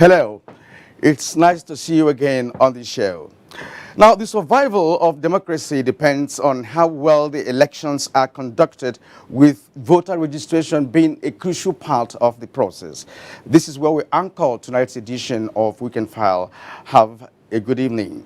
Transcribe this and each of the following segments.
Hello, it's nice to see you again on the show. Now, the survival of democracy depends on how well the elections are conducted, with voter registration being a crucial part of the process. This is where we anchor tonight's edition of Weekend File. Have a good evening.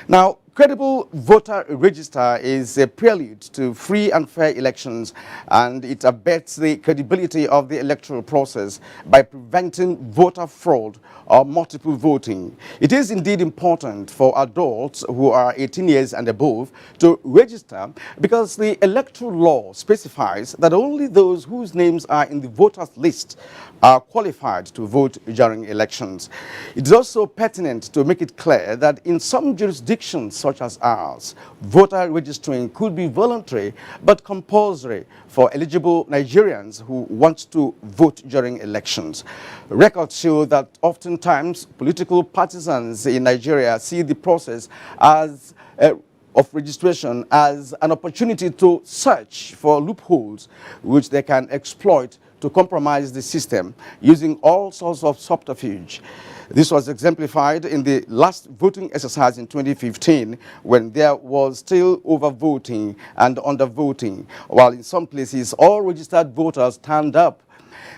Now, credible voter register is a prelude to free and fair elections, and it abets the credibility of the electoral process by preventing voter fraud or multiple voting. It is indeed important for adults who are 18 years and above to register, because the electoral law specifies that only those whose names are in the voters list are qualified to vote during elections. It is also pertinent to make it clear that in some jurisdictions such as ours, voter registering could be voluntary but compulsory for eligible Nigerians who want to vote during elections. Records show that oftentimes political partisans in Nigeria see the process of registration as an opportunity to search for loopholes which they can exploit to compromise the system using all sorts of subterfuge. This was exemplified in the last voting exercise in 2015, when there was still overvoting and undervoting, while in some places all registered voters turned up.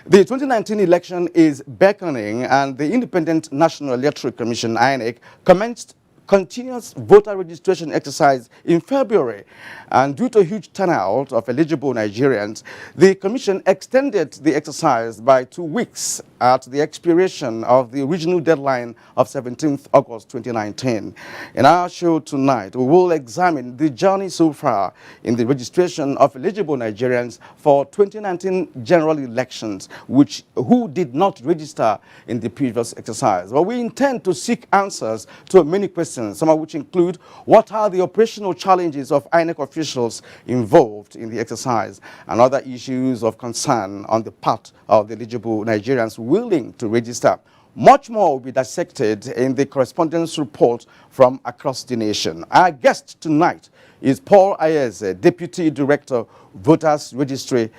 The 2019 election is beckoning, and the Independent National Electoral Commission, INEC, commenced continuous voter registration exercise in February, and due to huge turnout of eligible Nigerians, the Commission extended the exercise by 2 weeks at the expiration of the original deadline of 17th August 2019. In our show tonight, we will examine the journey so far in the registration of eligible Nigerians for 2019 general elections, who did not register in the previous exercise. Well, we intend to seek answers to many questions, some of which include: what are the operational challenges of INEC officials involved in the exercise, and other issues of concern on the part of the eligible Nigerians willing to register. Much more will be dissected in the correspondence report from across the nation. Our guest tonight is Paul Ayeze, Deputy Director, Voters Registry,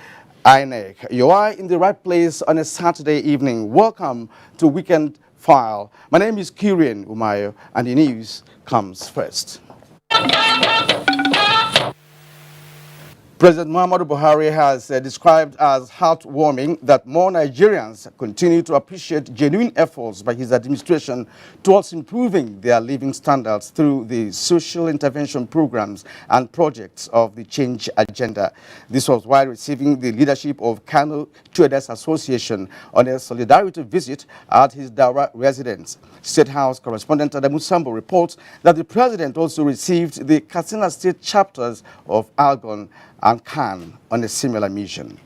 INEC. You are in the right place on a Saturday evening. Welcome to Weekend File. My name is Kirian Umayo, and the news comes first. President Muhammadu Buhari has described as heartwarming that more Nigerians continue to appreciate genuine efforts by his administration towards improving their living standards through the social intervention programs and projects of the change agenda. This was while receiving the leadership of Kano Traders Association on a solidarity visit at his Daura residence. State House correspondent Adamu Sambo reports that the president also received the Katsina State chapters of Algon and Khan on a similar mission.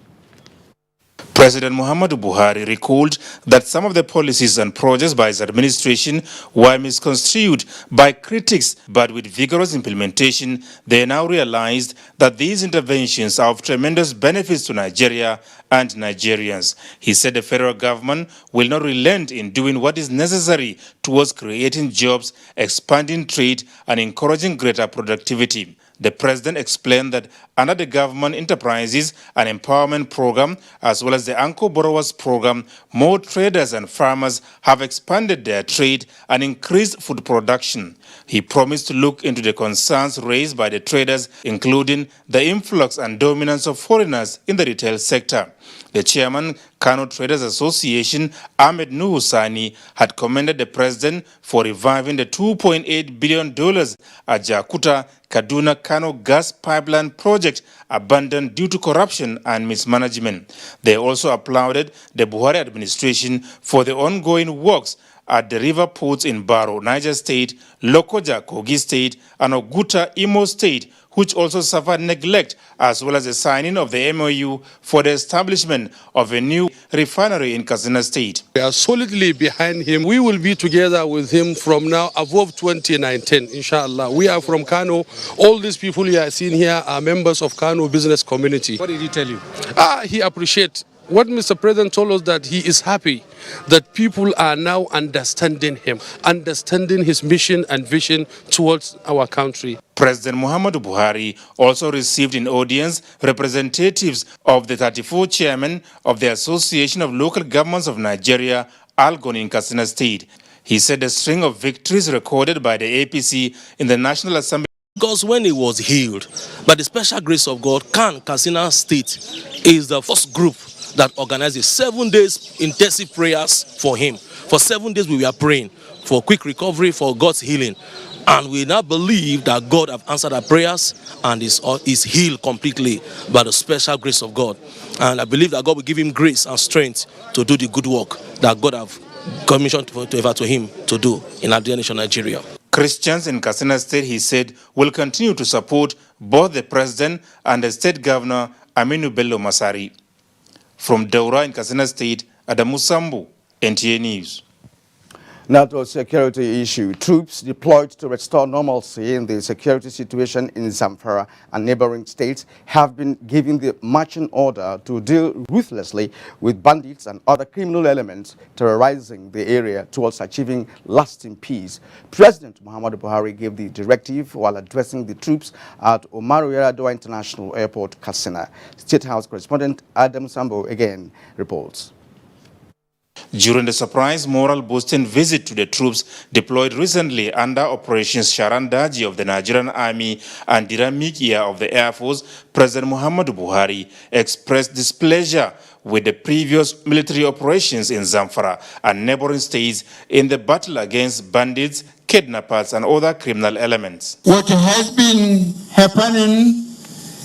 President Muhammadu Buhari recalled that some of the policies and projects by his administration were misconstrued by critics, but with vigorous implementation, they now realized that these interventions are of tremendous benefits to Nigeria and Nigerians. He said the federal government will not relent in doing what is necessary towards creating jobs, expanding trade, and encouraging greater productivity. The president explained that under the government enterprises and empowerment program, as well as the Anchor Borrowers program, more traders and farmers have expanded their trade and increased food production. He promised to look into the concerns raised by the traders, including the influx and dominance of foreigners in the retail sector. The chairman, Kano Traders Association, Ahmed Nuhusani, had commended the president for reviving the $2.8 billion at Jakuta Kaduna Kano gas pipeline project abandoned due to corruption and mismanagement. They also applauded the Buhari administration for the ongoing works at the river ports in Baro, Niger State, Lokoja, Kogi State, and Oguta, Imo State, which also suffered neglect, as well as the signing of the MOU for the establishment of a new refinery in Katsina State. We are solidly behind him. We will be together with him from now above 2019, inshallah. We are from Kano. All these people you are seeing here are members of Kano business community. What did he tell you? He appreciates what Mr. President told us, that he is happy that people are now understanding him, understanding his mission and vision towards our country. President Muhammadu Buhari also received in audience representatives of the 34 chairmen of the Association of Local Governments of Nigeria, Algon in Katsina State. He said the string of victories recorded by the APC in the National Assembly. Because when he was healed, by the special grace of God, Katsina State is the first group that organizes 7 days intensive prayers for him. For 7 days we were praying for quick recovery, for God's healing. And we now believe that God have answered our prayers and is healed completely by the special grace of God. And I believe that God will give him grace and strength to do the good work that God have commissioned to him to do in our dear nation, Nigeria. Christians in Katsina State, he said, will continue to support both the president and the state governor, Aminu Bello Masari. From Daura in Katsina State, Adamu Sambu, NTA News. Now to a security issue. Troops deployed to restore normalcy in the security situation in Zamfara and neighboring states have been given the marching order to deal ruthlessly with bandits and other criminal elements terrorizing the area towards achieving lasting peace. President Muhammadu Buhari gave the directive while addressing the troops at Umaru Yar'Adua International Airport, Katsina. State House correspondent Adam Sambo again reports. During the surprise moral-boosting visit to the troops deployed recently under Operations Sharandaji of the Nigerian Army and Diramikia of the Air Force, President Muhammadu Buhari expressed displeasure with the previous military operations in Zamfara and neighboring states in the battle against bandits, kidnappers, and other criminal elements. What has been happening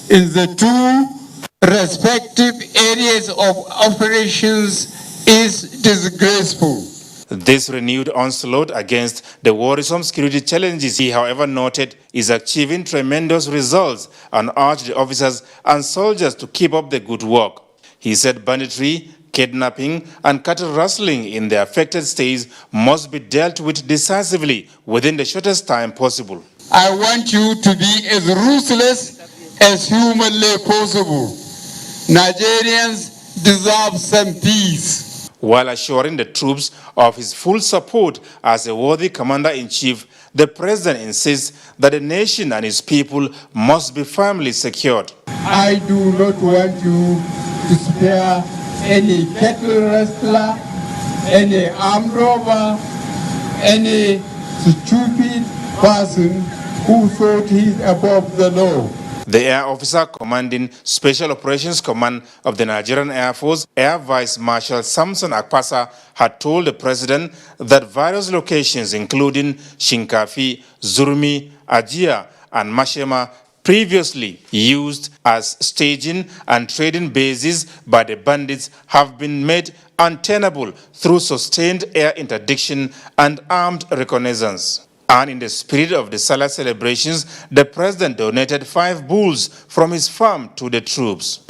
in the two respective areas of operations is disgraceful. This renewed onslaught against the worrisome security challenges he, however, noted is achieving tremendous results and urged the officers and soldiers to keep up the good work. He said banditry, kidnapping, and cattle rustling in the affected states must be dealt with decisively within the shortest time possible. I want you to be as ruthless as humanly possible. Nigerians deserve some peace. While assuring the troops of his full support as a worthy commander-in-chief, the president insists that the nation and its people must be firmly secured. I do not want you to spare any cattle rustler, any armed robber, any stupid person who thought he's above the law. The air officer commanding Special Operations Command of the Nigerian Air Force, Air Vice Marshal Samson Akpasa, had told the president that various locations including Shinkafi, Zurmi, Ajia, and Mashema previously used as staging and trading bases by the bandits have been made untenable through sustained air interdiction and armed reconnaissance. And in the spirit of the Salah celebrations, the president donated 5 bulls from his farm to the troops.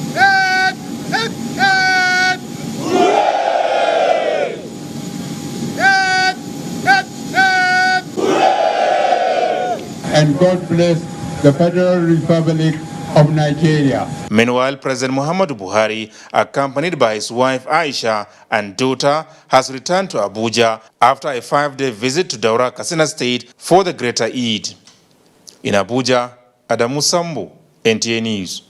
And God bless the Federal Republic of Nigeria. Meanwhile, President Muhammadu Buhari, accompanied by his wife Aisha and daughter, has returned to Abuja after a 5-day visit to Daura, Katsina State for the Greater Eid. In Abuja, Adamu Sambu, NTA News.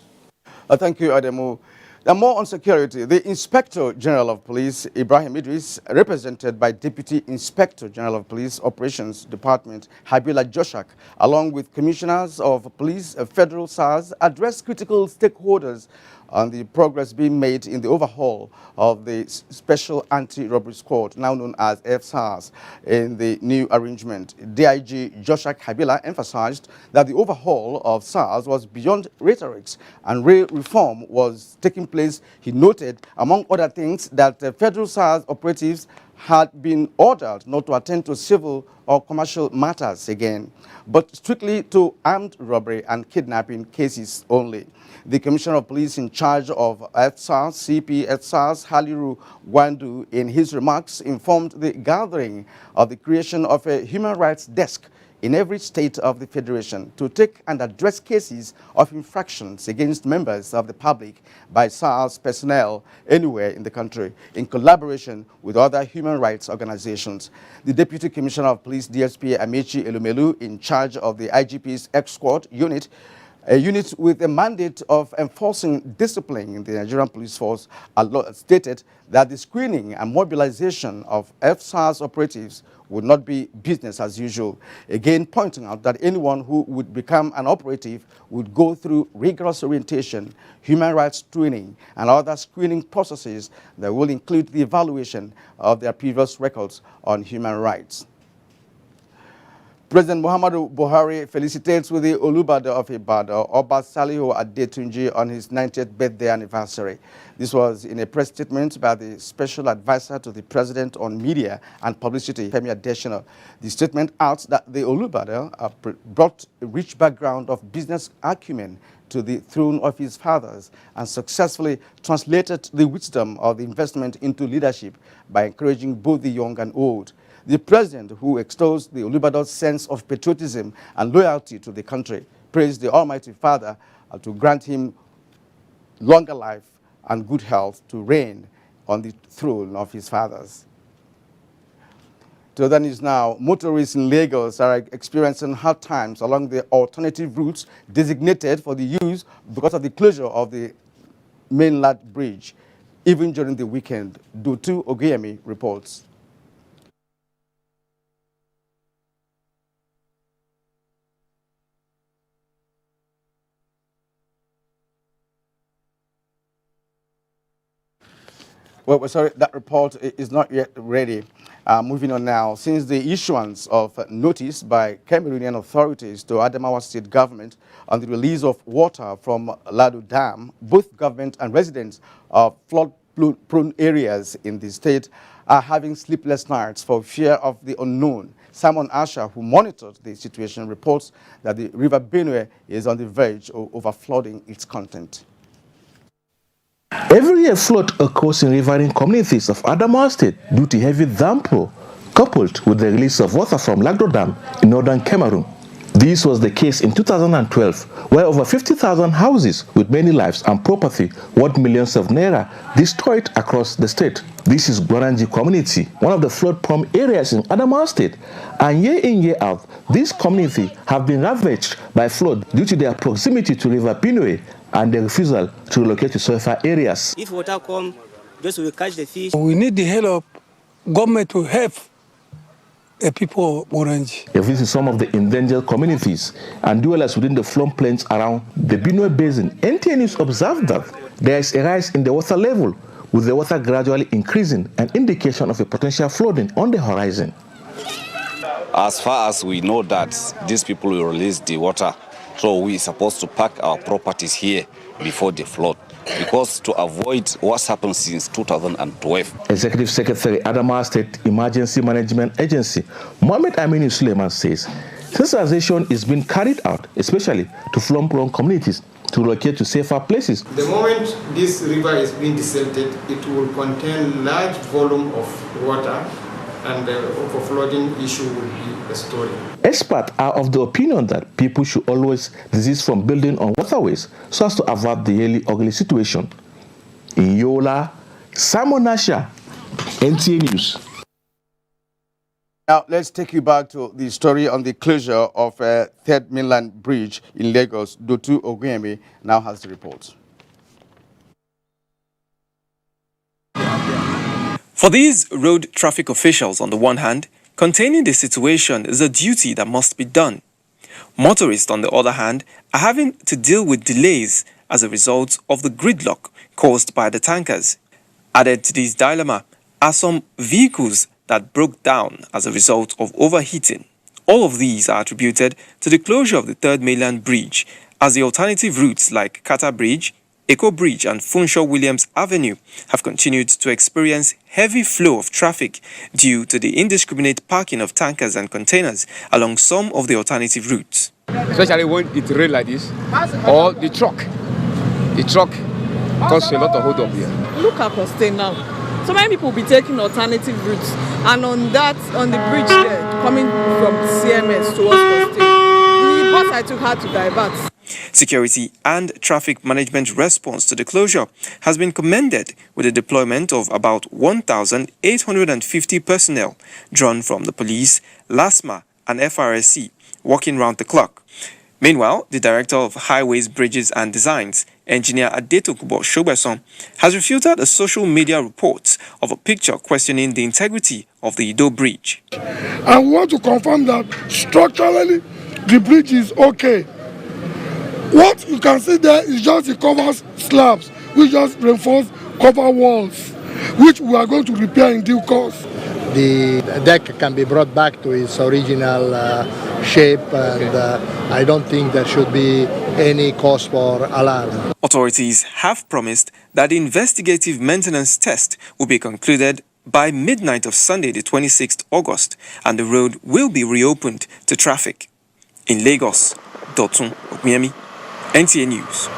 Thank you, Adamu. Now, more on security. The Inspector General of Police, Ibrahim Idris, represented by Deputy Inspector General of Police Operations Department, Habila Joshak, along with Commissioners of Police, Federal SARS, addressed critical stakeholders on the progress being made in the overhaul of the Special Anti-Robbery Squad, now known as FSARS, in the new arrangement. DIG Joshak Habila emphasized that the overhaul of SARS was beyond rhetorics and real reform was taking place. He noted, among other things, that federal SARS operatives had been ordered not to attend to civil or commercial matters again, but strictly to armed robbery and kidnapping cases only. The Commissioner of Police in charge of FSARS, CP FSARS, Haliru Gwandu, in his remarks informed the gathering of the creation of a human rights desk in every state of the Federation to take and address cases of infractions against members of the public by SARS personnel anywhere in the country, in collaboration with other human rights organizations. The Deputy Commissioner of Police, DSP Amechi Elumelu, in charge of the IGP's X-Squad unit, A unit with a mandate of enforcing discipline in the Nigerian police force stated that the screening and mobilization of FSARS operatives would not be business as usual, again pointing out that anyone who would become an operative would go through rigorous orientation, human rights training, and other screening processes that will include the evaluation of their previous records on human rights. President Muhammadu Buhari felicitates with the Olubada of Ibadan, Oba Salihu Adetunji, on his 90th birthday anniversary. This was in a press statement by the Special Advisor to the President on Media and Publicity, Femi Adesina. The statement adds that the Olubada brought a rich background of business acumen to the throne of his fathers and successfully translated the wisdom of the investment into leadership by encouraging both the young and old. The president, who extols the Olubada's sense of patriotism and loyalty to the country, praised the Almighty Father to grant him longer life and good health to reign on the throne of his fathers. To other news now, motorists in Lagos are experiencing hard times along the alternative routes designated for the use because of the closure of the mainland bridge, even during the weekend. Dotu Ogeyemi reports. Well, we're sorry, that report is not yet ready. Moving on now, since the issuance of notice by Cameroonian authorities to Adamawa State government on the release of water from Lado Dam, both government and residents of flood-prone areas in the state are having sleepless nights for fear of the unknown. Simon Asha, who monitored the situation, reports that the River Benue is on the verge of overflooding its content. Every year, flood occurs in riverine communities of Adamawa State due to heavy downpour, coupled with the release of water from Lagdo Dam in northern Cameroon. This was the case in 2012, where over 50,000 houses with many lives and property worth millions of naira destroyed across the state. This is Gwaranji community, one of the flood-prone areas in Adamawa State, and year in, year out, this community have been ravaged by flood due to their proximity to River Benue and the refusal to relocate to safer areas. If water comes, just we catch the fish. We need the help of government to help the people of Orange. They visit some of the endangered communities and dwellers within the floodplains around the Benue Basin. NTA News observed that there is a rise in the water level, with the water gradually increasing, an indication of a potential flooding on the horizon. As far as we know that these people will release the water, so we are supposed to pack our properties here before the flood, because to avoid what's happened since 2012. Executive Secretary Adamawa State Emergency Management Agency, Mohammed Aminu Suleiman says, sensitization is being carried out, especially to flood-prone communities, to relocate to safer places. The moment this river is being desalted, it will contain large volume of water, and the overflowing issue will be a story. Experts are of the opinion that people should always desist from building on waterways so as to avoid the yearly ugly situation. In Yola, Simon Nasha, NTA News. Now, let's take you back to the story on the closure of a third mainland bridge in Lagos. Dotu Ogeyemi now has the report. For these road traffic officials, on the one hand, containing the situation is a duty that must be done. Motorists, on the other hand, are having to deal with delays as a result of the gridlock caused by the tankers. Added to this dilemma are some vehicles that broke down as a result of overheating. All of these are attributed to the closure of the third mainland bridge, as the alternative routes like Kata Bridge, Eco Bridge and Funshaw Williams Avenue have continued to experience heavy flow of traffic due to the indiscriminate parking of tankers and containers along some of the alternative routes. Especially when it rains like this, or the truck causes a lot of hold up here. Look at Costain now. So many people will be taking alternative routes, and on the bridge there, coming from CMS towards Costain, the bus I took had to divert. Security and traffic management response to the closure has been commended with the deployment of about 1,850 personnel drawn from the police, LASMA and FRSC working round the clock. Meanwhile, the Director of Highways, Bridges and Designs, Engineer Adetokunbo Shogbeson, has refuted a social media report of a picture questioning the integrity of the Ido Bridge. And we want to confirm that structurally the bridge is okay. What you can see there is just the cover slabs, which just reinforce cover walls, which we are going to repair in due course. The deck can be brought back to its original shape, and I don't think there should be any cause for alarm. Authorities have promised that the investigative maintenance test will be concluded by midnight of Sunday, the 26th August, and the road will be reopened to traffic. In Lagos, Dotun Okuyemi, NTA News.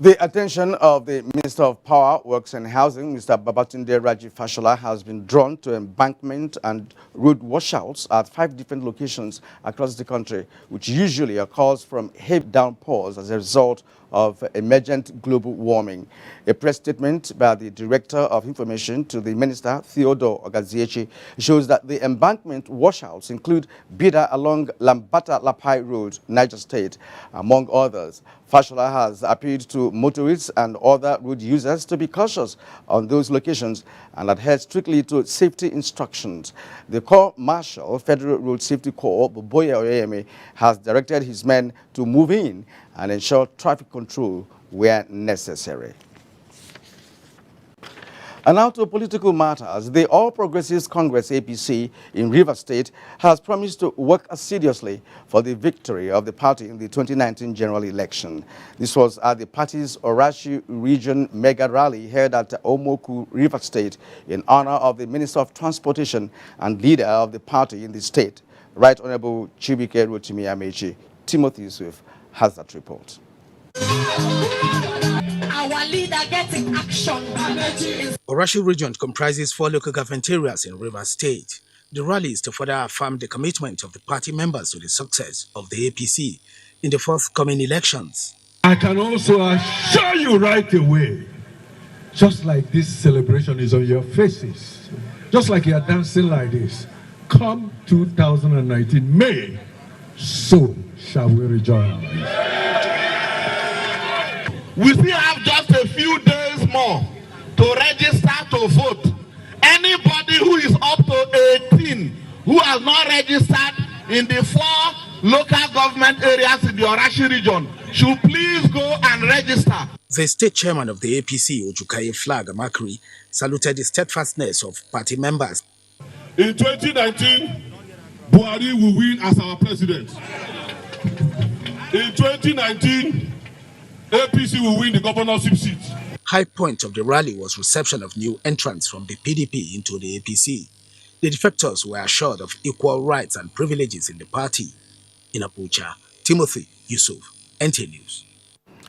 The attention of the Minister of Power, Works and Housing, Mr. Babatunde Raji Fashola, has been drawn to embankment and road washouts at 5 different locations across the country, which usually occurs from heavy downpours as a result of emergent global warming. A press statement by the Director of Information to the Minister, Theodore Ogaziechi, shows that the embankment washouts include Bida along Lambata-Lapai Road, Niger State, among others. Fashola has appealed to motorists and other road users to be cautious on those locations and adhere strictly to safety instructions. The Corps Marshal, Federal Road Safety Corps, Boboye Oyemi, has directed his men to move in and ensure traffic control where necessary. And now to political matters. The All Progressives Congress APC in Rivers State has promised to work assiduously for the victory of the party in the 2019 general election. This was at the party's Orashi region mega rally held at Omoku, Rivers State, in honor of the Minister of Transportation and leader of the party in the state, Right Honorable Chibike Rotimi Amechi. Timothy Yusuf has that report. Our leader getting action. Orashi region comprises 4 local government areas in Rivers State. The rally is to further affirm the commitment of the party members to the success of the APC in the forthcoming elections. I can also assure you right away, just like this celebration is on your faces, just like you're dancing like this, come 2019 May, so shall we rejoice. We still have just a few days more to register to vote. Anybody who is up to 18 who has not registered in the 4 local government areas in the Orashi region should please go and register. The state chairman of the APC, Ojukaye Flag Amakri, saluted the steadfastness of party members. In 2019, Buhari will win as our president. In 2019, APC will win the governorship seat. High point of the rally was reception of new entrants from the PDP into the APC. The defectors were assured of equal rights and privileges in the party. In Abuja, Timothy Yusuf, NTA News.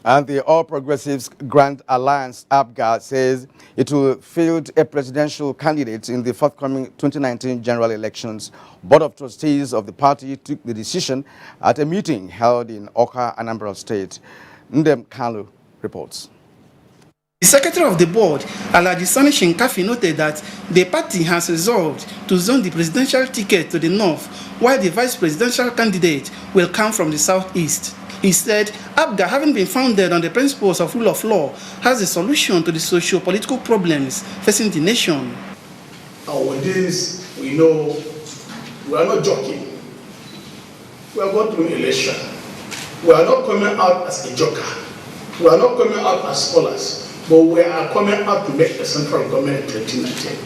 And the All Progressives Grand Alliance, ABGA, says it will field a presidential candidate in the forthcoming 2019 general elections. Board of Trustees of the party took the decision at a meeting held in Oka, Anambra State. Ndem Kalu reports. The secretary of the board, Alhaji Sani Shinkafi, noted that the party has resolved to zone the presidential ticket to the north, while the vice presidential candidate will come from the southeast. He said, ABGA, having been founded on the principles of rule of law, has a solution to the socio-political problems facing the nation. And with this, we know we are not joking. We are going through election. We are not coming out as a joker. We are not coming out as scholars. But we are coming out to make the central government in 2019.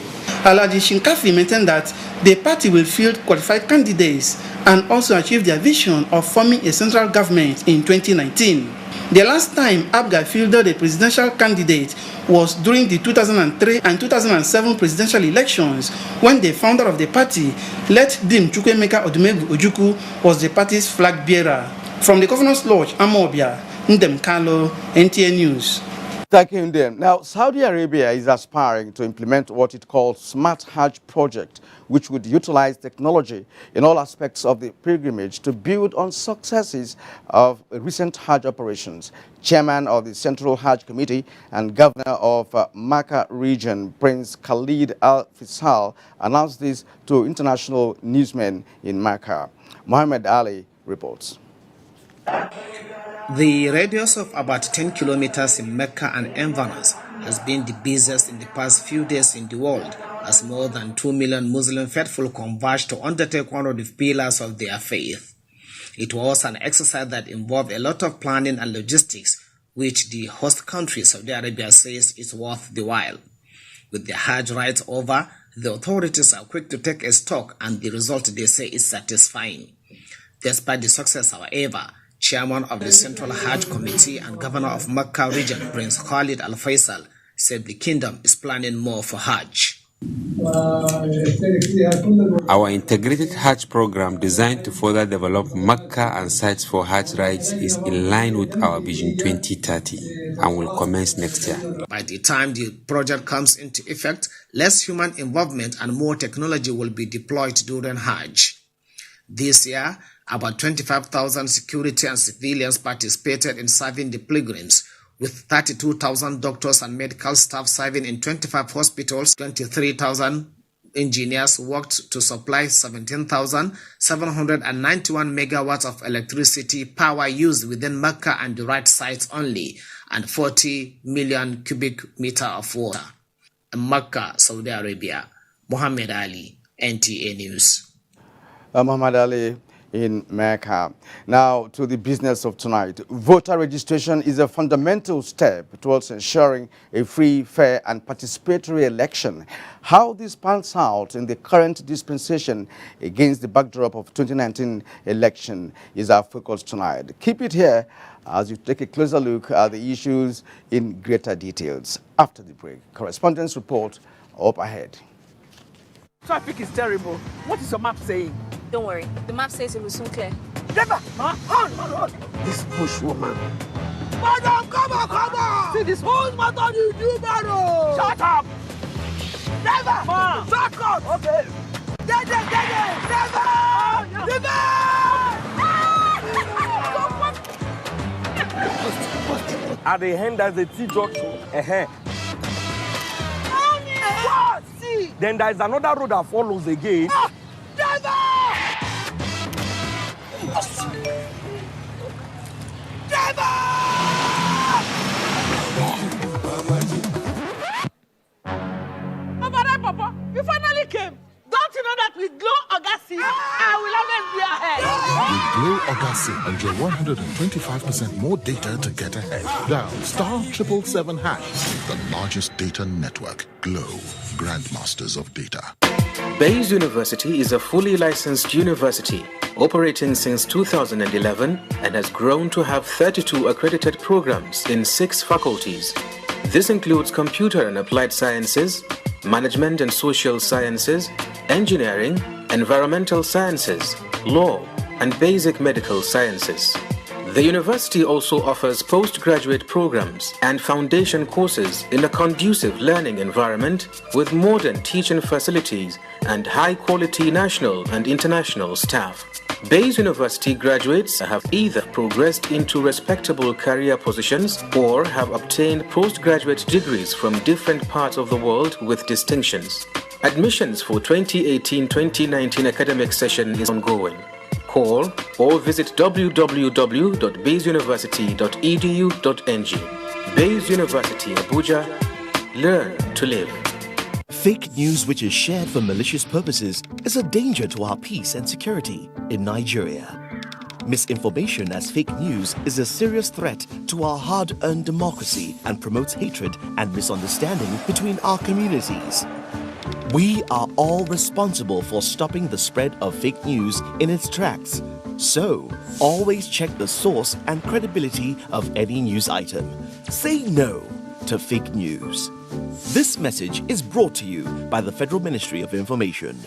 Alhaji Shinkafi maintained that the party will field qualified candidates and also achieve their vision of forming a central government in 2019. The last time ABGA fielded a presidential candidate was during the 2003 and 2007 presidential elections, when the founder of the party, late Dim Chukwuemeka Odumegwu Ojukwu, was the party's flag bearer. From the Governor's Lodge, Amobia, Ndem Kalo, NTA News. Thank you, Ndem. Now, Saudi Arabia is aspiring to implement what it calls Smart Hajj project, which would utilize technology in all aspects of the pilgrimage to build on successes of recent Hajj operations. Chairman of the Central Hajj Committee and Governor of Makkah region, Prince Khalid Al-Fisal, announced this to international newsmen in Makkah. Mohammed Ali reports. The radius of about 10 kilometers in Mecca and environs has been the busiest in the past few days in the world, as more than 2 million Muslim faithful converged to undertake one of the pillars of their faith. It was an exercise that involved a lot of planning and logistics, which the host country, Saudi Arabia, says is worth the while. With the Hajj rites over, the authorities are quick to take a stock, and the result, they say, is satisfying. Despite the success, however, Chairman of the Central Hajj Committee and Governor of Mecca region, Prince Khalid Al Faisal, said the kingdom is planning more for Hajj. Our integrated Hajj program designed to further develop Mecca and sites for Hajj rites is in line with our Vision 2030 and will commence next year. By the time the project comes into effect, less human involvement and more technology will be deployed during Hajj. This year, about 25,000 security and civilians participated in serving the pilgrims, with 32,000 doctors and medical staff serving in 25 hospitals. 23,000 engineers worked to supply 17,791 megawatts of electricity power used within Mecca and the right sites only, and 40 million cubic meter of water. In Mecca, Saudi Arabia, Muhammad Ali, NTA News. Muhammad Ali in Mecca. Now to the business of tonight. Voter registration is a fundamental step towards ensuring a free, fair and participatory election. How this pans out in the current dispensation against the backdrop of 2019 election is our focus tonight. Keep it here as you take a closer look at the issues in greater details. After the break, correspondence report up ahead. Traffic is terrible. What is your map saying? Don't worry. The map says it will soon clear. Driver! Hold! This bush woman. Madam, come on! See this whole matter you do, madam! Shut up! Driver! Ma! Shut up! Okay. Driver! At the end, there's a T-junction. What? See? Then there's another road that follows again. Driver! Papa, you finally came. Don't you know that with Glow Augasti, I will always be ahead? With Glow Augasti, enjoy 125% more data to get ahead. Dial *777#. The largest data network. Glow, grandmasters of data. Bayes University is a fully licensed university operating since 2011 and has grown to have 32 accredited programs in 6 faculties. This includes computer and applied sciences, management and social sciences, engineering, environmental sciences, law, and basic medical sciences. The university also offers postgraduate programs and foundation courses in a conducive learning environment with modern teaching facilities and high-quality national and international staff. Bayes University graduates have either progressed into respectable career positions or have obtained postgraduate degrees from different parts of the world with distinctions. Admissions for 2018-2019 academic session is ongoing. Call or visit www.bayesuniversity.edu.ng. Bayes University, Abuja. Learn to live. Fake news which is shared for malicious purposes is a danger to our peace and security in Nigeria. Misinformation as fake news is a serious threat to our hard-earned democracy and promotes hatred and misunderstanding between our communities. We are all responsible for stopping the spread of fake news in its tracks. So, always check the source and credibility of any news item. Say no to fake news. This message is brought to you by the Federal Ministry of Information.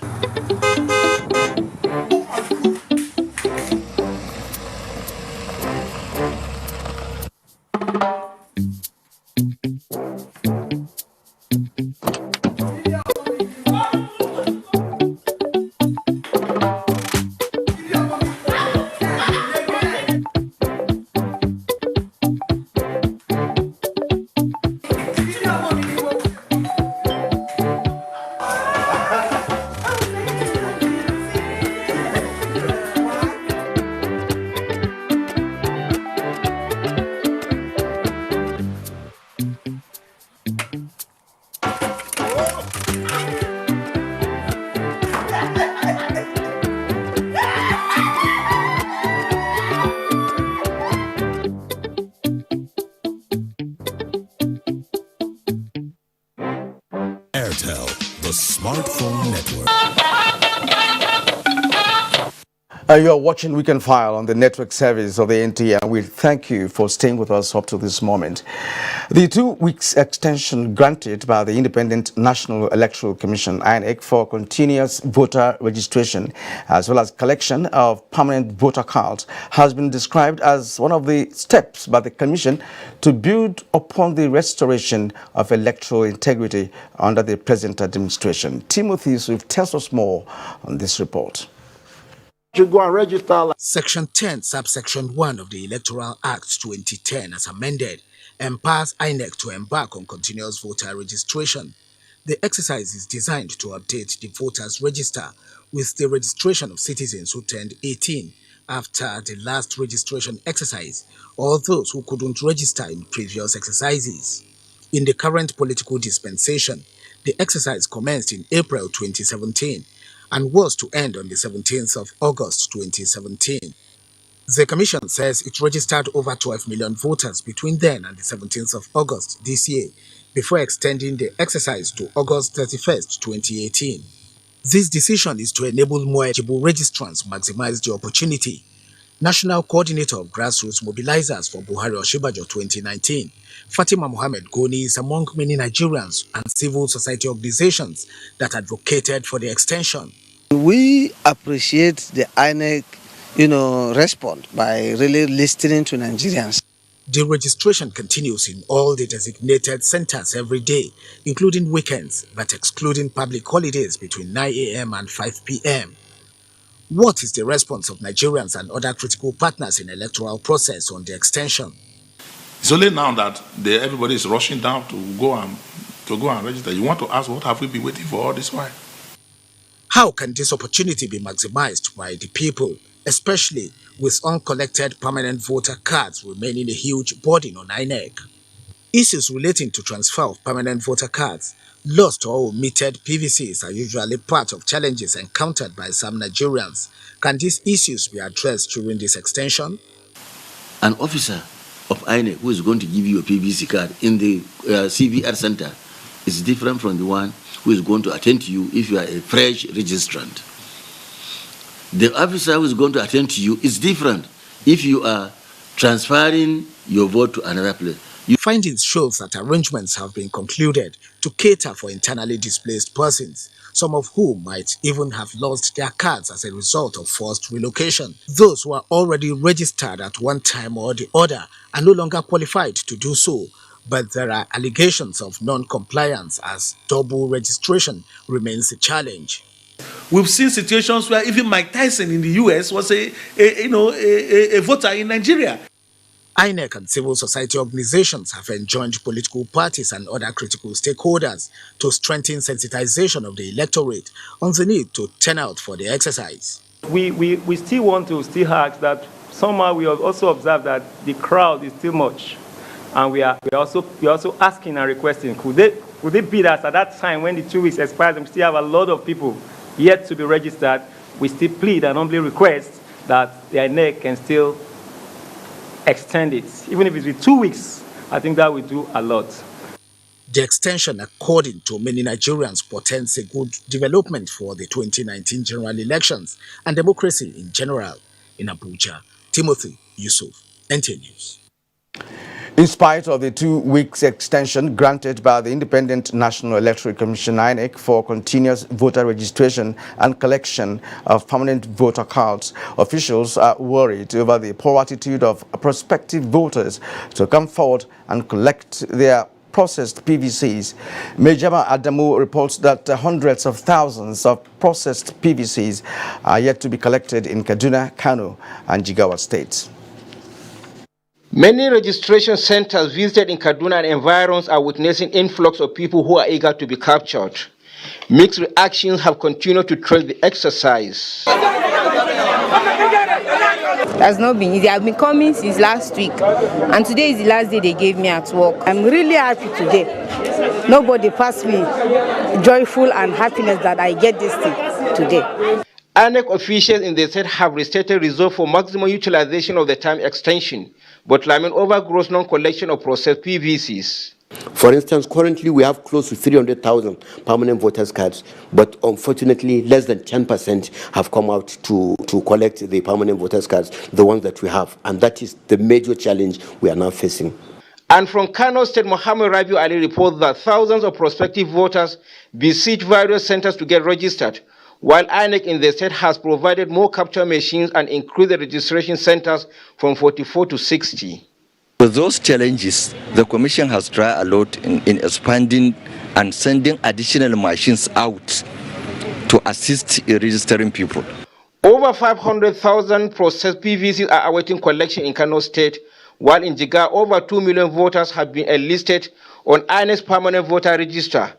smartphone network. You are watching Weekend File on the network service of the NTA, and we thank you for staying with us up to this moment. The 2 weeks extension granted by the Independent National Electoral Commission (INEC) for continuous voter registration as well as collection of permanent voter cards has been described as one of the steps by the Commission to build upon the restoration of electoral integrity under the present administration. Timothy Yusuf tells us more on this report. Go and register. Section 10, subsection 1 of the Electoral Act 2010 as amended empowers INEC to embark on continuous voter registration. The exercise is designed to update the voters register with the registration of citizens who turned 18 after the last registration exercise or those who couldn't register in previous exercises. In the current political dispensation, the exercise commenced in April 2017 and was to end on the 17th of August 2017. The Commission says it registered over 12 million voters between then and the 17th of August this year, before extending the exercise to August 31st, 2018. This decision is to enable more eligible registrants maximize the opportunity. National Coordinator of Grassroots Mobilizers for Buhari Oshibajo 2019, Fatima Mohammed Goni is among many Nigerians and civil society organizations that advocated for the extension. We appreciate the INEC, response by really listening to Nigerians. The registration continues in all the designated centers every day, including weekends, but excluding public holidays between 9 a.m. and 5 p.m. What is the response of Nigerians and other critical partners in the electoral process on the extension? It's only now that everybody is rushing down to go and register. You want to ask, what have we been waiting for all this while? How can this opportunity be maximized by the people, especially with uncollected permanent voter cards remaining a huge burden on INEC? Issues relating to transfer of permanent voter cards, lost or omitted PVCs are usually part of challenges encountered by some Nigerians. Can these issues be addressed during this extension? An officer of INEC who is going to give you a PVC card in the CVR center is different from the one who is going to attend to you if you are a fresh registrant. The officer who is going to attend to you is different if you are transferring your vote to another place. Findings show that arrangements have been concluded to cater for internally displaced persons, some of whom might even have lost their cards as a result of forced relocation. Those who are already registered at one time or the other are no longer qualified to do so, but there are allegations of non-compliance as double registration remains a challenge. We've seen situations where even Mike Tyson in the US was a voter in Nigeria. INEC and civil society organizations have enjoined political parties and other critical stakeholders to strengthen sensitization of the electorate on the need to turn out for the exercise. We still want to ask that somehow we have also observed that the crowd is still much, and we are also asking and requesting, could it be that at that time when the 2 weeks expires and we still have a lot of people yet to be registered, we still plead and humbly request that the INEC can still extend it. Even if it's with 2 weeks, I think that will do a lot. The extension, according to many Nigerians, portends a good development for the 2019 general elections and democracy in general. In Abuja, Timothy Yusuf, NTA News. In spite of the 2 weeks extension granted by the Independent National Electoral Commission (INEC) for continuous voter registration and collection of permanent voter cards, officials are worried over the poor attitude of prospective voters to come forward and collect their processed PVCs. Mejama Adamu reports that hundreds of thousands of processed PVCs are yet to be collected in Kaduna, Kano, and Jigawa states. Many registration centers visited in Kaduna and environs are witnessing influx of people who are eager to be captured. Mixed reactions have continued to trail the exercise. Has not been easy. I've been coming since last week, and today is the last day they gave me at work. I'm really happy today. Nobody passed me joyful and happiness that I get this thing today. INEC officials in the state have restated reserve for maximum utilization of the time extension, but lament over gross non-collection of processed PVCs. For instance, currently we have close to 300,000 permanent voters cards, but unfortunately less than 10% have come out to collect the permanent voters cards, the ones that we have. And that is the major challenge we are now facing. And from Kano State, Mohammed Rabiu Ali reports that thousands of prospective voters besiege various centers to get registered, while INEC in the state has provided more capture machines and increased the registration centers from 44 to 60. With those challenges, the Commission has tried a lot in expanding and sending additional machines out to assist in registering people. Over 500,000 processed PVCs are awaiting collection in Kano State, while in Jigawa, over 2 million voters have been enlisted on INEC's permanent voter register,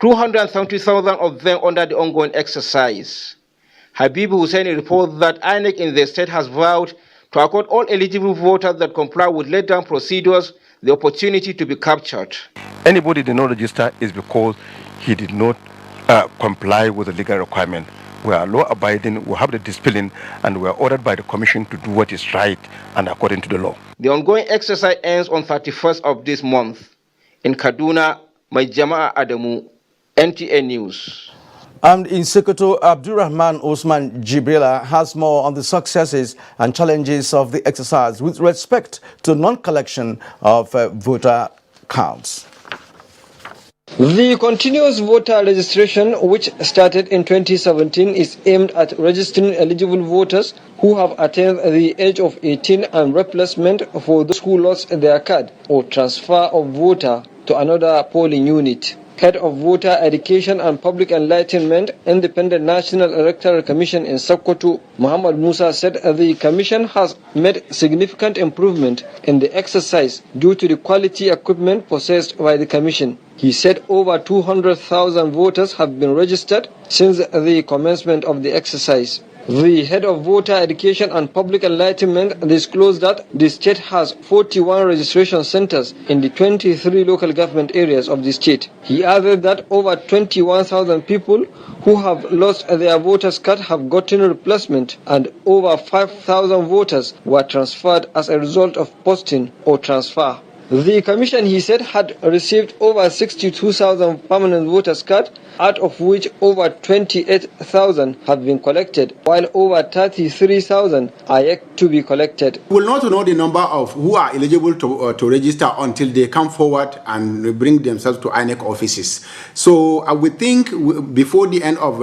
270,000 of them under the ongoing exercise. Habib Hussein reports that INEC in the state has vowed to accord all eligible voters that comply with laid-down procedures the opportunity to be captured. Anybody did not register is because he did not comply with the legal requirement. We are law-abiding, we have the discipline, and we are ordered by the Commission to do what is right and according to the law. The ongoing exercise ends on 31st of this month. In Kaduna, Maijama Adamu, NTA News. And in Sokoto, Abdurrahman Osman Jibrila has more on the successes and challenges of the exercise with respect to non-collection of voter cards. The continuous voter registration, which started in 2017, is aimed at registering eligible voters who have attained the age of 18 and replacement for those who lost their card or transfer of voter to another polling unit. Head of Voter Education and Public Enlightenment, Independent National Electoral Commission in Sokoto, Muhammad Musa, said the commission has made significant improvement in the exercise due to the quality equipment possessed by the commission. He said over 200,000 voters have been registered since the commencement of the exercise. The head of Voter Education and Public Enlightenment disclosed that the state has 41 registration centers in the 23 local government areas of the state. He added that over 21,000 people who have lost their voters card have gotten a replacement, and over 5,000 voters were transferred as a result of posting or transfer. The commission, he said, had received over 62,000 permanent voters cards, out of which over 28,000 have been collected, while over 33,000 are yet to be collected. We will not know the number of who are eligible to register until they come forward and bring themselves to INEC offices. So I would think before the end of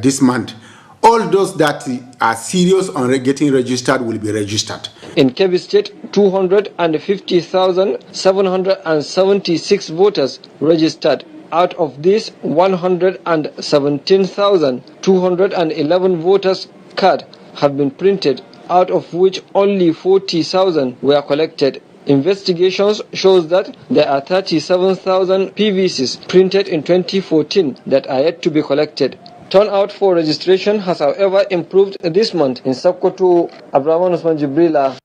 this month, all those that are serious on getting registered will be registered. In Kebbi State, 250,776 voters registered. Out of this, 117,211 voters' cards have been printed, out of which only 40,000 were collected. Investigations shows that there are 37,000 PVCs printed in 2014 that are yet to be collected. Turnout for registration has, however, improved this month in Sokoto. Abdurrahman Osman Jibrila.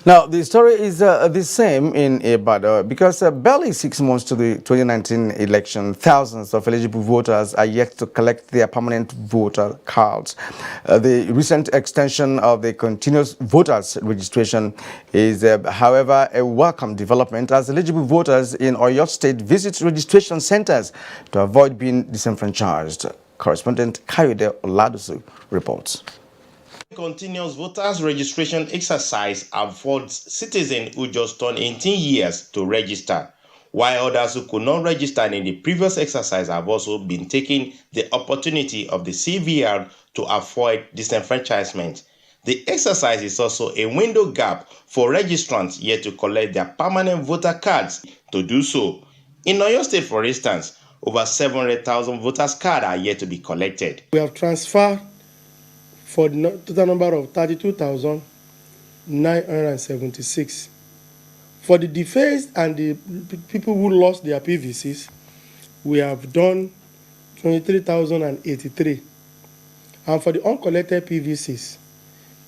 Now, the story is the same in Ibadan because barely 6 months to the 2019 election, thousands of eligible voters are yet to collect their permanent voter cards. The recent extension of the continuous voters registration is, however, a welcome development as eligible voters in Oyo State visit registration centers to avoid being disenfranchised. Correspondent Kayode Oladusu reports. Continuous voters registration exercise affords citizens who just turned 18 years to register, while others who could not register in the previous exercise have also been taking the opportunity of the CVR to avoid disenfranchisement. The exercise is also a window gap for registrants yet to collect their permanent voter cards to do so. In Oyo State, for instance, over 700,000 voters' cards are yet to be collected. We have transferred for the total number of 32,976. For the defaced and the people who lost their PVCs, we have done 23,083. And for the uncollected PVCs,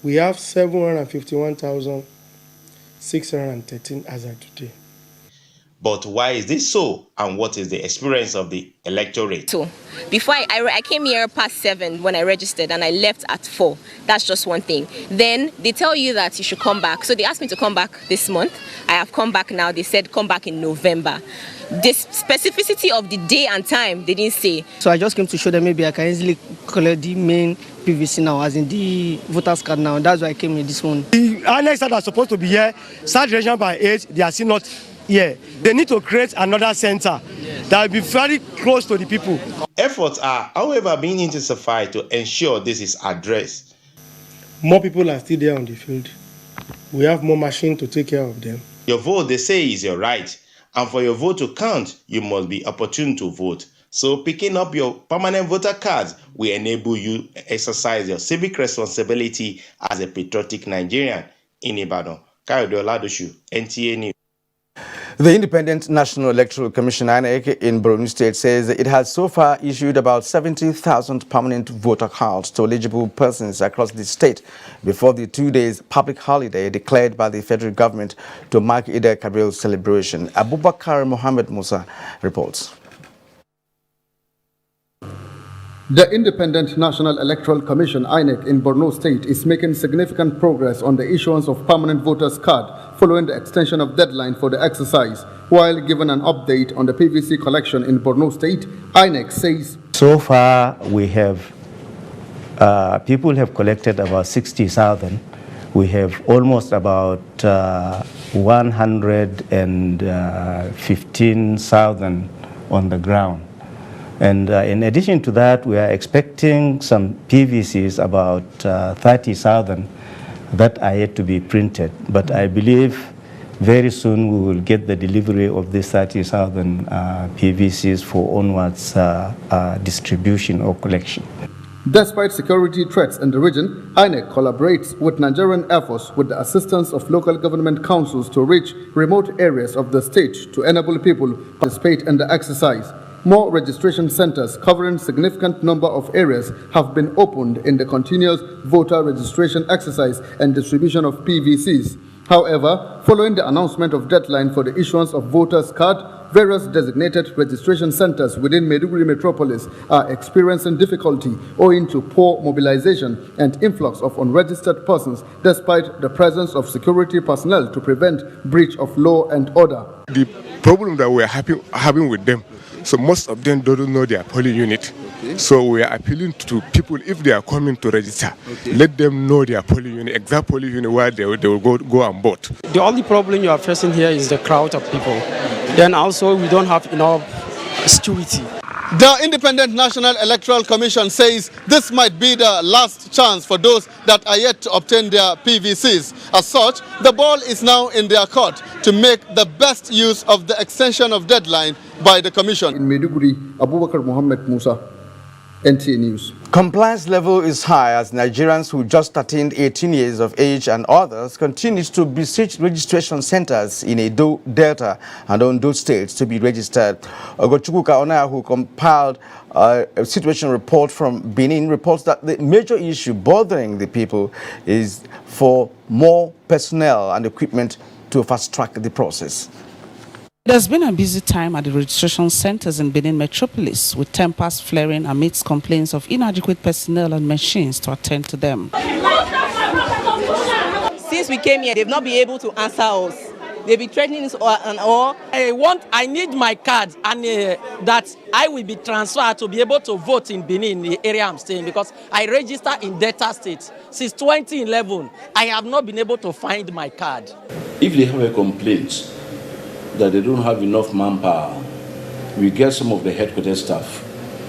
we have 751,613 as of today. But why is this so, and what is the experience of the electorate? So, before I came here past 7 when I registered, and I left at 4. That's just one thing. Then they tell you that you should come back. So they asked me to come back this month. I have come back now. They said come back in November. This specificity of the day and time, they didn't say. So I just came to show them maybe I can easily collect the main PVC now, as in the voters card now. That's why I came here this morning. The INEC that are supposed to be here, start registration by 8, they are still not here. They need to create another center that will be very close to the people. Efforts are, however, being intensified to ensure this is addressed. More people are still there on the field. We have more machines to take care of them. Your vote, they say, is your right. And for your vote to count, you must be opportune to vote. So picking up your permanent voter cards will enable you to exercise your civic responsibility as a patriotic Nigerian. In Ibadan, Kayode Oladoshu, NTA News. The Independent National Electoral Commission (INEC) in Borno State says it has so far issued about 70,000 permanent voter cards to eligible persons across the state before the 2 days public holiday declared by the federal government to mark Eid al-Kabir celebration. Abubakar Mohammed Musa reports. The Independent National Electoral Commission (INEC) in Borno State is making significant progress on the issuance of permanent voters card following the extension of deadline for the exercise. While given an update on the PVC collection in Borno State, INEC says, so far we have people have collected about 60,000. We have almost about 115,000 on the ground. And in addition to that, we are expecting some PVCs, about 30,000, that are yet to be printed. But I believe very soon we will get the delivery of these 30,000 PVCs for onwards distribution or collection. Despite security threats in the region, INEC collaborates with Nigerian Air Force with the assistance of local government councils to reach remote areas of the state to enable people to participate in the exercise. More registration centers covering significant number of areas have been opened in the continuous voter registration exercise and distribution of PVCs. However, following the announcement of deadline for the issuance of voters card, various designated registration centers within Maiduguri metropolis are experiencing difficulty owing to poor mobilization and influx of unregistered persons despite the presence of security personnel to prevent breach of law and order. The problem that we are having with them, so most of them don't know their polling unit. Okay. So we are appealing to people, if they are coming to register, let them know their polling unit, exact polling unit where they will go and vote. The only problem you are facing here is the crowd of people. Then also we don't have enough security. The Independent National Electoral Commission says this might be the last chance for those that are yet to obtain their PVCs. As such, the ball is now in their court to make the best use of the extension of deadline by the Commission. In Maiduguri, Abubakar Mohammed Musa, NTA News. Compliance level is high as Nigerians who just attained 18 years of age and others continue to beseech registration centers in Edo, Delta and Ondo states to be registered. Ogochukwuka Onaya, who compiled a situation report from Benin, reports that the major issue bothering the people is for more personnel and equipment to fast-track the process. It has been a busy time at the registration centers in Benin metropolis, with tempers flaring amidst complaints of inadequate personnel and machines to attend to them. Since we came here, they've not been able to answer us. They've been threatening us and all. I need my card and that I will be transferred to be able to vote in Benin, the area I'm staying, because I registered in Delta State since 2011. I have not been able to find my card. If they have a complaint that they don't have enough manpower, we get some of the headquarters staff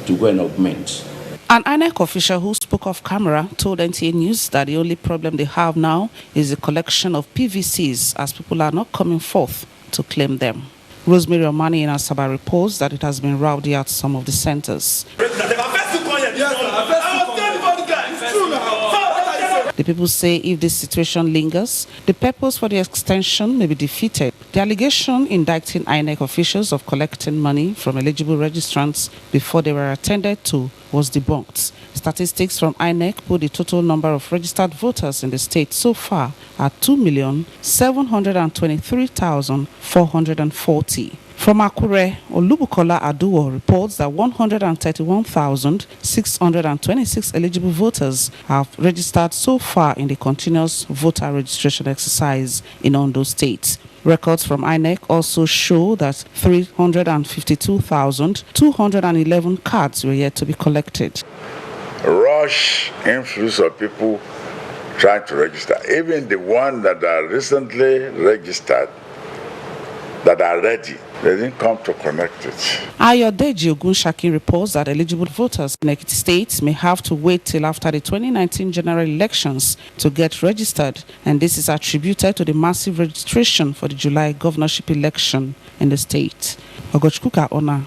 to go and augment. An INEC official who spoke off camera told NTA News that the only problem they have now is the collection of PVCs, as people are not coming forth to claim them. Rosemary Omani in Asaba reports that it has been rowdy at some of the centers. The people say if this situation lingers, the purpose for the extension may be defeated. The allegation indicting INEC officials of collecting money from eligible registrants before they were attended to was debunked. Statistics from INEC put the total number of registered voters in the state so far at 2,723,440. From Akure, Olubukola Aduwo reports that 131,626 eligible voters have registered so far in the continuous voter registration exercise in Ondo State. Records from INEC also show that 352,211 cards were yet to be collected. Rush influx of people trying to register, even the ones that are recently registered, that are ready, they didn't come to connect it. Ayodeji Ogunshaki reports that eligible voters in Ekiti State may have to wait till after the 2019 general elections to get registered, and this is attributed to the massive registration for the July governorship election in the state. Ogochkuka Ona.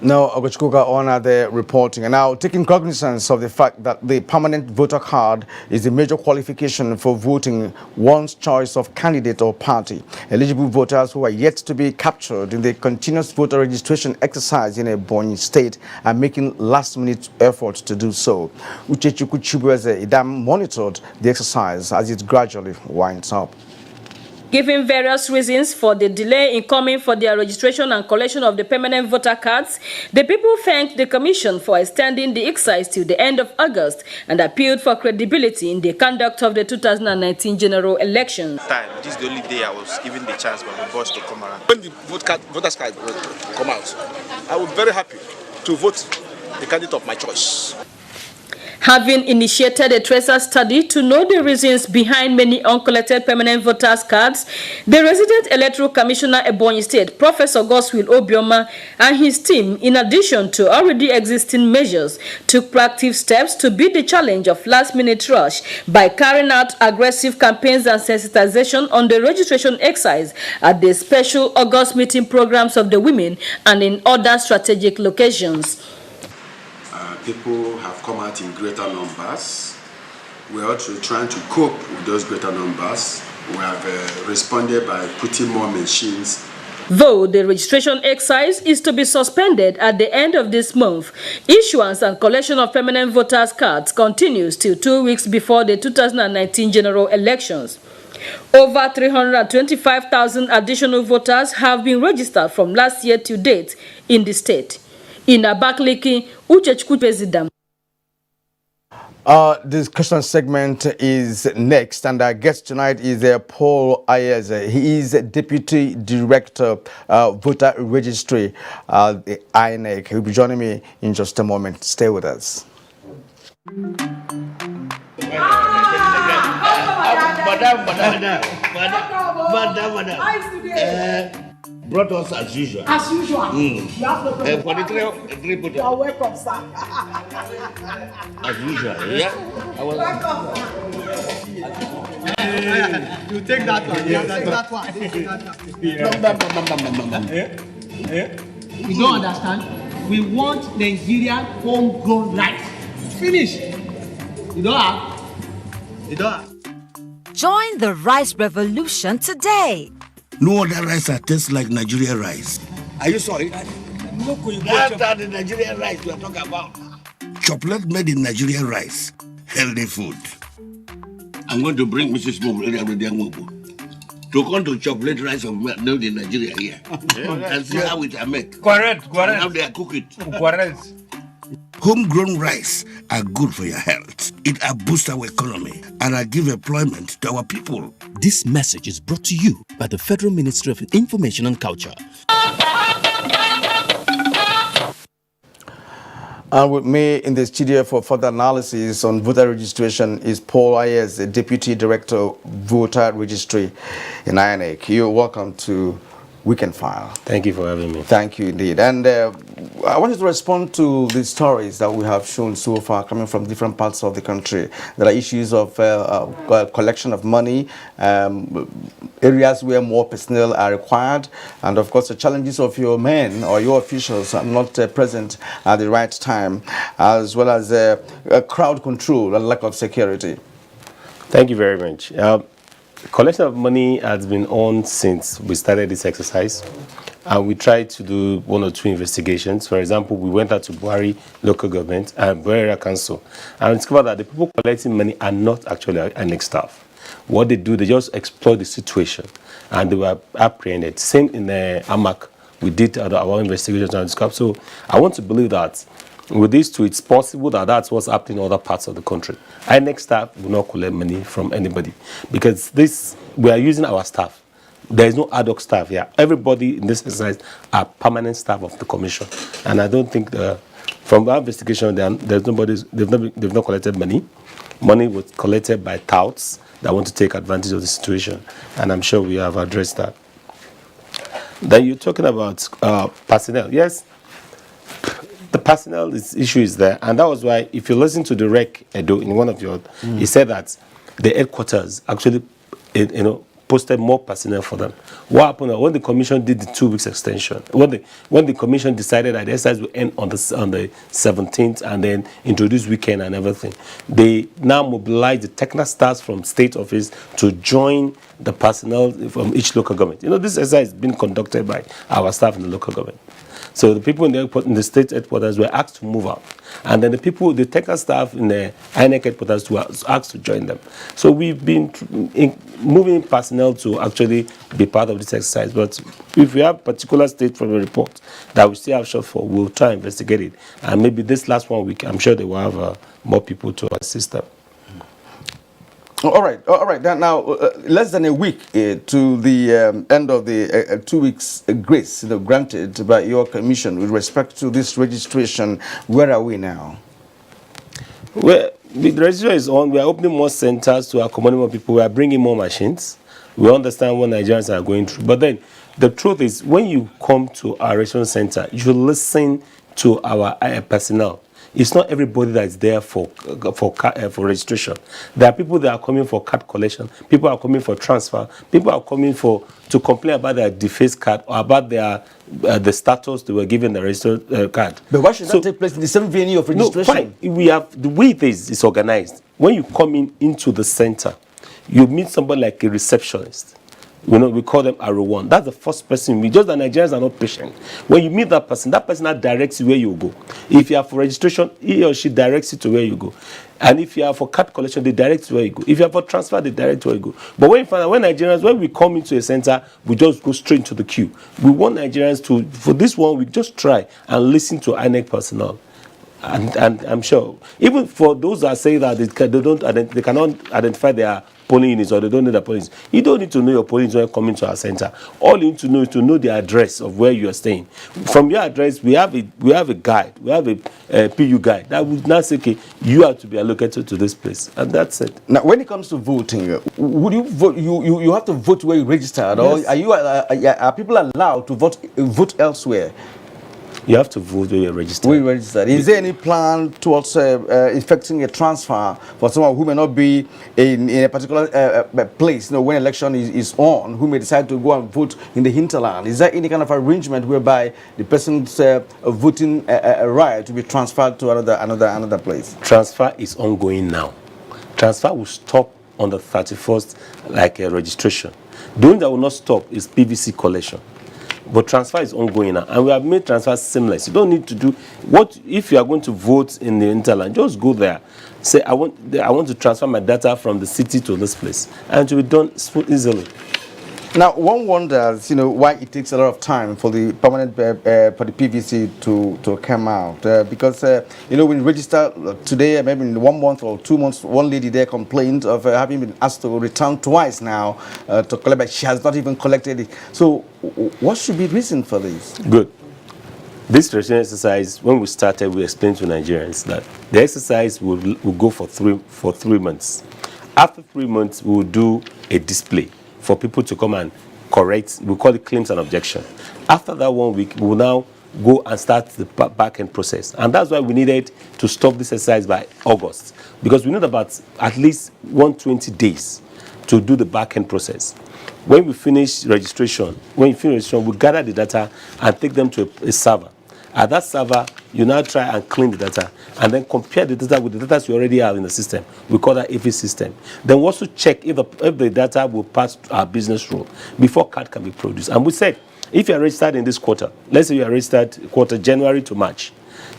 Now, Ogochkuka Ona there reporting. And now, taking cognizance of the fact that the permanent voter card is a major qualification for voting one's choice of candidate or party, eligible voters who are yet to be captured in the continuous voter registration exercise in Ebonyi State are making last-minute efforts to do so. Uchechukwu Chibueze Idam monitored the exercise as it gradually winds up. Giving various reasons for the delay in coming for their registration and collection of the permanent voter cards, the people thanked the Commission for extending the exercise till the end of August and appealed for credibility in the conduct of the 2019 general election. This is the only day I was given the chance by my boss to come around. When the voters card come out, I was very happy to vote the candidate of my choice. Having initiated a tracer study to know the reasons behind many uncollected permanent voters cards, the resident electoral commissioner Ebonyi State, Professor Goswill Obioma, and his team, in addition to already existing measures, took proactive steps to beat the challenge of last-minute rush by carrying out aggressive campaigns and sensitization on the registration exercise at the special August meeting programs of the women and in other strategic locations. People have come out in greater numbers. We're also trying to cope with those greater numbers. We have responded by putting more machines. Though the registration exercise is to be suspended at the end of this month, issuance and collection of permanent voters' cards continues till 2 weeks before the 2019 general elections. Over 325,000 additional voters have been registered from last year to date in the state. In Abakaliki, Uchechukwu President. This question segment is next, and our guest tonight is Paul Ayers. He is Deputy Director, Voter Registry, the INEC. He'll be joining me in just a moment. Stay with us. Madam. Brought us as usual. As usual. You have no problem. For the three you are welcome, sir. As usual, yeah? Welcome. You take that one. Yes. Take that one. You don't understand? We want Nigerian homegrown rice. Finish. You don't have? You don't have? Join the rice revolution today. No other rice that tastes like Nigerian rice. Are you sorry? That's the Nigerian rice we are talking about. Chocolate made in Nigerian rice. Healthy food. I'm going to bring Mrs. to come to chocolate rice of made in Nigeria here. And see how it are made. Correct. How they are cook it. Correct. Homegrown rice are good for your health. It boosts our economy and give employment to our people. This message is brought to you by the Federal Ministry of Information and Culture. And with me in the studio for further analysis on voter registration is Paul Ayers, the Deputy Director, Voter Registry in INEC. You're welcome to Weekend File. Thank you for having me. Thank you indeed. And I wanted to respond to the stories that we have shown so far coming from different parts of the country. There are issues of collection of money, areas where more personnel are required, and of course the challenges of your men or your officials are not present at the right time, as well as crowd control and lack of security. Thank you very much. Collection of money has been on since we started this exercise, and we tried to do 1 or 2 investigations. For example, we went out to Buhari local government and Buhari council and discovered that the people collecting money are not actually INEC staff. What they do, they just exploit the situation, and they were apprehended. Same in the AMAC, we did our investigations on this. So I want to believe that with these two, it's possible that that's what's happening in other parts of the country. INEC staff will not collect money from anybody because we are using our staff. There is no ad hoc staff here. Everybody in this exercise are permanent staff of the commission, and I don't think from our investigation there's nobody. They've not collected money. Money was collected by touts that want to take advantage of the situation, and I'm sure we have addressed that. Then you're talking about personnel. Yes, the personnel issue is there, and that was why if you listen to the REC Edo in one of your, he said that the headquarters actually, posted more personnel for them. What happened when the commission did the 2 weeks extension? When the commission decided that the exercise will end on the 17th and then introduce weekend and everything, they now mobilize the technical staff from state office to join the personnel from each local government. This exercise is being conducted by our staff in the local government. So the people in the state headquarters were asked to move out. And then the technical staff in the INEC headquarters were asked to join them. So we've been moving personnel to actually be part of this exercise. But if we have particular state from a report that we still have shortfall, we'll try and investigate it. And maybe this last 1 week, I'm sure they will have more people to assist them. All right. Now, less than a week to the end of the 2 weeks grace granted by your commission with respect to this registration. Where are we now? Well, the registration is on. We are opening more centers to accommodate more people. We are bringing more machines. We understand what Nigerians are going through. But then, the truth is, when you come to our registration center, you should listen to our personnel. It's not everybody that is there for registration. There are people that are coming for card collection. People are coming for transfer. People are coming to complain about their defaced card or about the status they were given the registered card. But why should that take place in the same venue of registration? No, fine. We have the way it is organized. When you come into the center, you meet somebody like a receptionist. We call them RO1. That's the first person. Just the Nigerians are not patient. When you meet that person now directs you where you go. If you are for registration, he or she directs you to where you go. And if you are for card collection, they direct you where you go. If you are for transfer, they direct you where you go. But when we come into a center, we just go straight into the queue. We want Nigerians for this one, we just try and listen to INEC personnel. And I'm sure, even for those that say that they cannot identify their polling units or they don't know their polling units, you don't need to know your polling units when you come into our center. All you need to know is to know the address of where you are staying. From your address, we have a guide, we have a PU guide that will now say, okay, you have to be allocated to this place, and that's it. Now, when it comes to voting, would you vote? You have to vote where you registered, yes. Or are people allowed to vote elsewhere? You have to vote where you're registered. Where you're registered. Is there any plan towards effecting a transfer for someone who may not be in a particular place, when election is on, who may decide to go and vote in the hinterland? Is there any kind of arrangement whereby the person's voting right to be transferred to another place? Transfer is ongoing now. Transfer will stop on the 31st, like a registration. The only that will not stop is PVC collection. But transfer is ongoing now, and we have made transfer seamless. You don't need to do if you are going to vote in the hinterland. Just go there, say I want to transfer my data from the city to this place, and it will be done easily. Now, one wonders, why it takes a lot of time for the permanent for the PVC to come out, because when you register today, maybe in 1 month or 2 months, one lady there complained of having been asked to return twice now to collect, but she has not even collected it. So, what should be the reason for this? Good. This registration exercise, when we started, we explained to Nigerians that the exercise will go for three months. After 3 months, we will do a display for people to come and correct. We call it claims and objection. After that 1 week, we will now go and start the back-end process. And that's why we needed to stop this exercise by August, because we need about at least 120 days to do the back-end process. When we finish registration, we gather the data and take them to a server. At that server, you now try and clean the data and then compare the data with the data you already have in the system. We call that AV system. Then we also check if the data will pass our business rule before card can be produced. And we said, if you are registered in this quarter, let's say you are registered quarter January to March,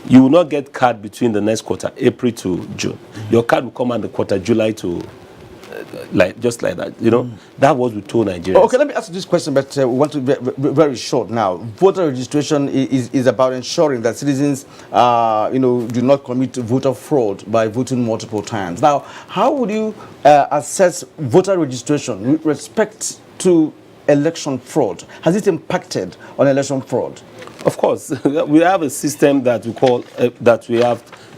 you will not get card between the next quarter, April to June. Your card will come out the quarter July to just like that. You know, that was we told Nigerians. Okay, let me ask you this question, but we want to be very short now. Voter registration is about ensuring that citizens, do not commit voter fraud by voting multiple times. Now, how would you assess voter registration with respect to election fraud? Has it impacted on election fraud? Of course, we have a system that we call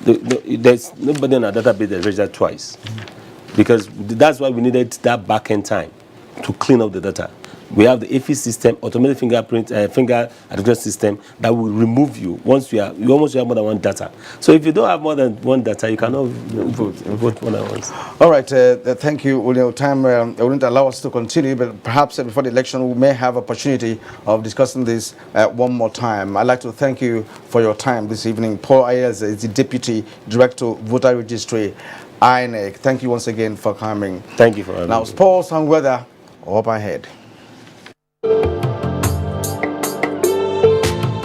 there's nobody in our database that registered twice, because that's why we needed that back-end time to clean up the data. We have the AFI system, automatic fingerprint, finger recognition system that will remove you once you almost have more than one data. So if you don't have more than one data, you cannot vote more than once. All right, thank you. Time wouldn't allow us to continue, but perhaps before the election we may have opportunity of discussing this one more time. I'd like to thank you for your time this evening. Paul Ayers is the Deputy Director Voter Registry, INEC. Thank you once again for coming. Thank you for having me. Now, sports and weather up ahead.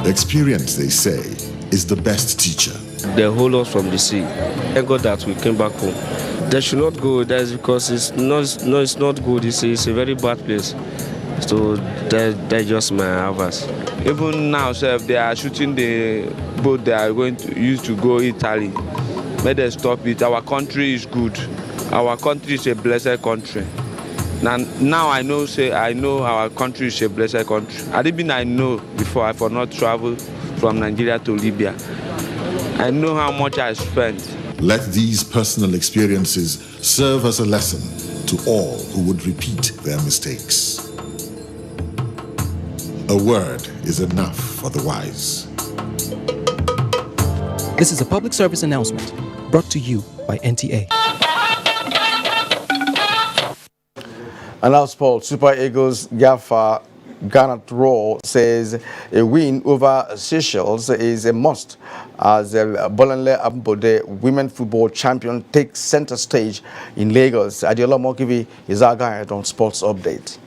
Experience, they say, is the best teacher. They hold us from the sea. Thank God that we came back home. They should not go there because it's not good. It's a very bad place. So they're just my advice. Even now, sir, they are shooting the boat they are going to use to go Italy. May they stop it. Our country is good. Our country is a blessed country. Now I know our country is a blessed country. I know before I for not travel from Nigeria to Libya. I know how much I spent. Let these personal experiences serve as a lesson to all who would repeat their mistakes. A word is enough for the wise. This is a public service announcement brought to you by NTA. And now sports, Super Eagles Gaffer Garnet Raw says a win over Seychelles is a must as Bolanle Ambode women football champion takes center stage in Lagos. Adiola Mokivi is our guide on sports update.